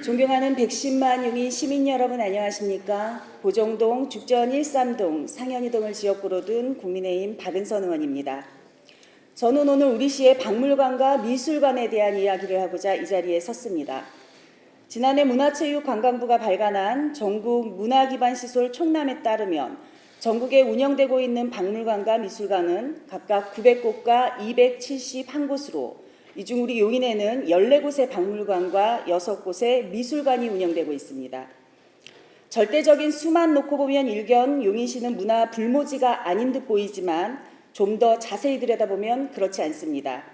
존경하는 110만 용인 시민 여러분 안녕하십니까? 보정동, 죽전 13동, 상현이동을 지역구로 둔 국민의힘 박은선 의원입니다. 저는 오늘 우리 시의 박물관과 미술관에 대한 이야기를 하고자 이 자리에 섰습니다. 지난해 문화체육관광부가 발간한 전국 문화기반시설 총람에 따르면 전국에 운영되고 있는 박물관과 미술관은 각각 900곳과 271곳으로 이 중 우리 용인에는 14곳의 박물관과 6곳의 미술관이 운영되고 있습니다. 절대적인 수만 놓고 보면 일견 용인시는 문화 불모지가 아닌 듯 보이지만 좀 더 자세히 들여다보면 그렇지 않습니다.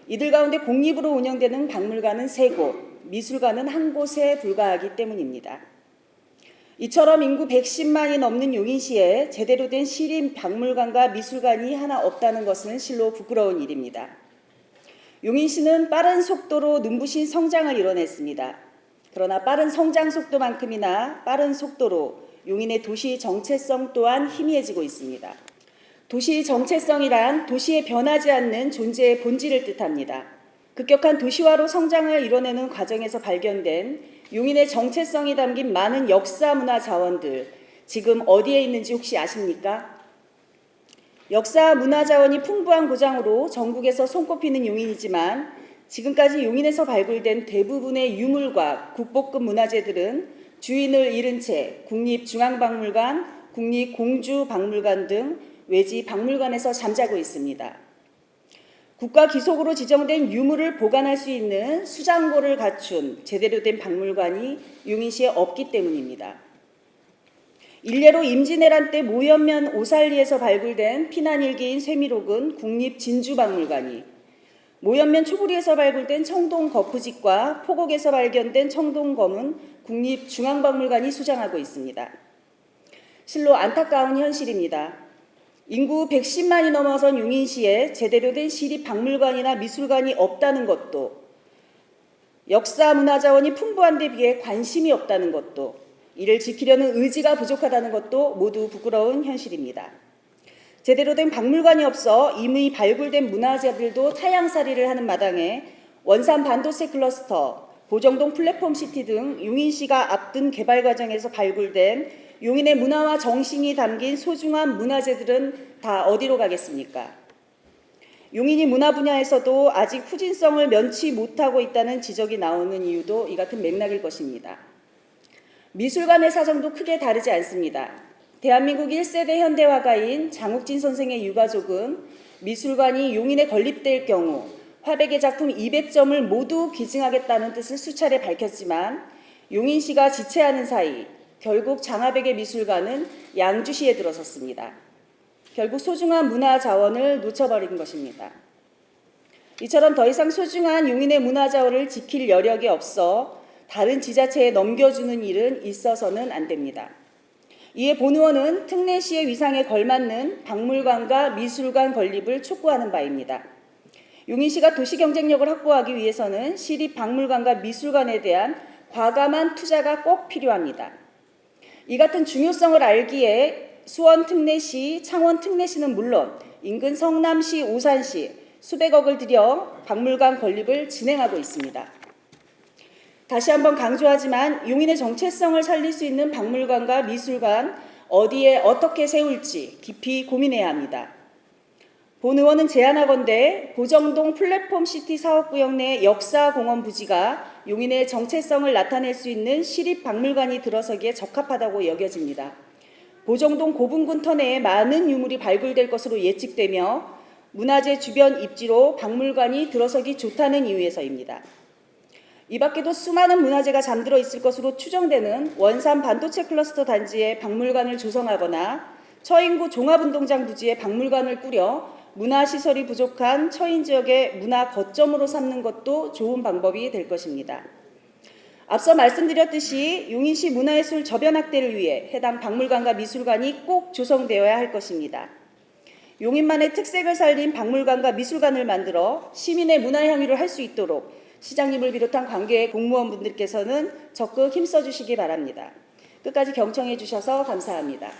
이들 가운데 공립으로 운영되는 박물관은 3곳, 미술관은 1곳에 불과하기 때문입니다. 이처럼 인구 110만이 넘는 용인시에 제대로 된 시립 박물관과 미술관이 하나 없다는 것은 실로 부끄러운 일입니다. 용인시는 빠른 속도로 눈부신 성장을 이뤄냈습니다. 그러나 빠른 성장 속도만큼이나 빠른 속도로 용인의 도시 정체성 또한 희미해지고 있습니다. 도시 정체성이란 도시에 변하지 않는 존재의 본질을 뜻합니다. 급격한 도시화로 성장을 이뤄내는 과정에서 발견된 용인의 정체성이 담긴 많은 역사 문화 자원들, 지금 어디에 있는지 혹시 아십니까? 역사 문화 자원이 풍부한 고장으로 전국에서 손꼽히는 용인이지만 지금까지 용인에서 발굴된 대부분의 유물과 국보급 문화재들은 주인을 잃은 채 국립중앙박물관, 국립공주박물관 등 외지 박물관에서 잠자고 있습니다. 국가 기속으로 지정된 유물을 보관할 수 있는 수장고를 갖춘 제대로 된 박물관이 용인시에 없기 때문입니다. 일례로 임진왜란 때 모현면 오살리에서 발굴된 피난일기인 쇠미록은 국립진주박물관이, 모현면 초부리에서 발굴된 청동 거푸집과 포곡에서 발견된 청동검은 국립중앙박물관이 수장하고 있습니다. 실로 안타까운 현실입니다. 인구 110만이 넘어선 용인시에 제대로 된 시립박물관이나 미술관이 없다는 것도, 역사 문화자원이 풍부한 데 비해 관심이 없다는 것도, 이를 지키려는 의지가 부족하다는 것도 모두 부끄러운 현실입니다. 제대로 된 박물관이 없어 이미 발굴된 문화재들도 타양살이를 하는 마당에 원산 반도체 클러스터, 보정동 플랫폼시티 등 용인시가 앞둔 개발 과정에서 발굴된 용인의 문화와 정신이 담긴 소중한 문화재들은 다 어디로 가겠습니까? 용인이 문화 분야에서도 아직 후진성을 면치 못하고 있다는 지적이 나오는 이유도 이 같은 맥락일 것입니다. 미술관의 사정도 크게 다르지 않습니다. 대한민국 1세대 현대화가인 장욱진 선생의 유가족은 미술관이 용인에 건립될 경우 화백의 작품 200점을 모두 기증하겠다는 뜻을 수차례 밝혔지만 용인시가 지체하는 사이 결국 장화백의 미술관은 양주시에 들어섰습니다. 결국 소중한 문화 자원을 놓쳐버린 것입니다. 이처럼 더 이상 소중한 용인의 문화 자원을 지킬 여력이 없어 다른 지자체에 넘겨주는 일은 있어서는 안 됩니다. 이에 본 의원은 특례시의 위상에 걸맞는 박물관과 미술관 건립을 촉구하는 바입니다. 용인시가 도시 경쟁력을 확보하기 위해서는 시립 박물관과 미술관에 대한 과감한 투자가 꼭 필요합니다. 이 같은 중요성을 알기에 수원 특례시, 창원 특례시는 물론 인근 성남시, 오산시 수백억을 들여 박물관 건립을 진행하고 있습니다. 다시 한번 강조하지만 용인의 정체성을 살릴 수 있는 박물관과 미술관 어디에 어떻게 세울지 깊이 고민해야 합니다. 본 의원은 제안하건대 보정동 플랫폼시티 사업구역 내 역사공원 부지가 용인의 정체성을 나타낼 수 있는 시립박물관이 들어서기에 적합하다고 여겨집니다. 보정동 고분군 터내에 많은 유물이 발굴될 것으로 예측되며 문화재 주변 입지로 박물관이 들어서기 좋다는 이유에서입니다. 이 밖에도 수많은 문화재가 잠들어 있을 것으로 추정되는 원산 반도체 클러스터 단지에 박물관을 조성하거나 처인구 종합운동장 부지에 박물관을 꾸려 문화시설이 부족한 처인 지역의 문화 거점으로 삼는 것도 좋은 방법이 될 것입니다. 앞서 말씀드렸듯이 용인시 문화예술 저변 확대를 위해 해당 박물관과 미술관이 꼭 조성되어야 할 것입니다. 용인만의 특색을 살린 박물관과 미술관을 만들어 시민의 문화 향유를 할 수 있도록 시장님을 비롯한 관계 공무원분들께서는 적극 힘써 주시기 바랍니다. 끝까지 경청해 주셔서 감사합니다.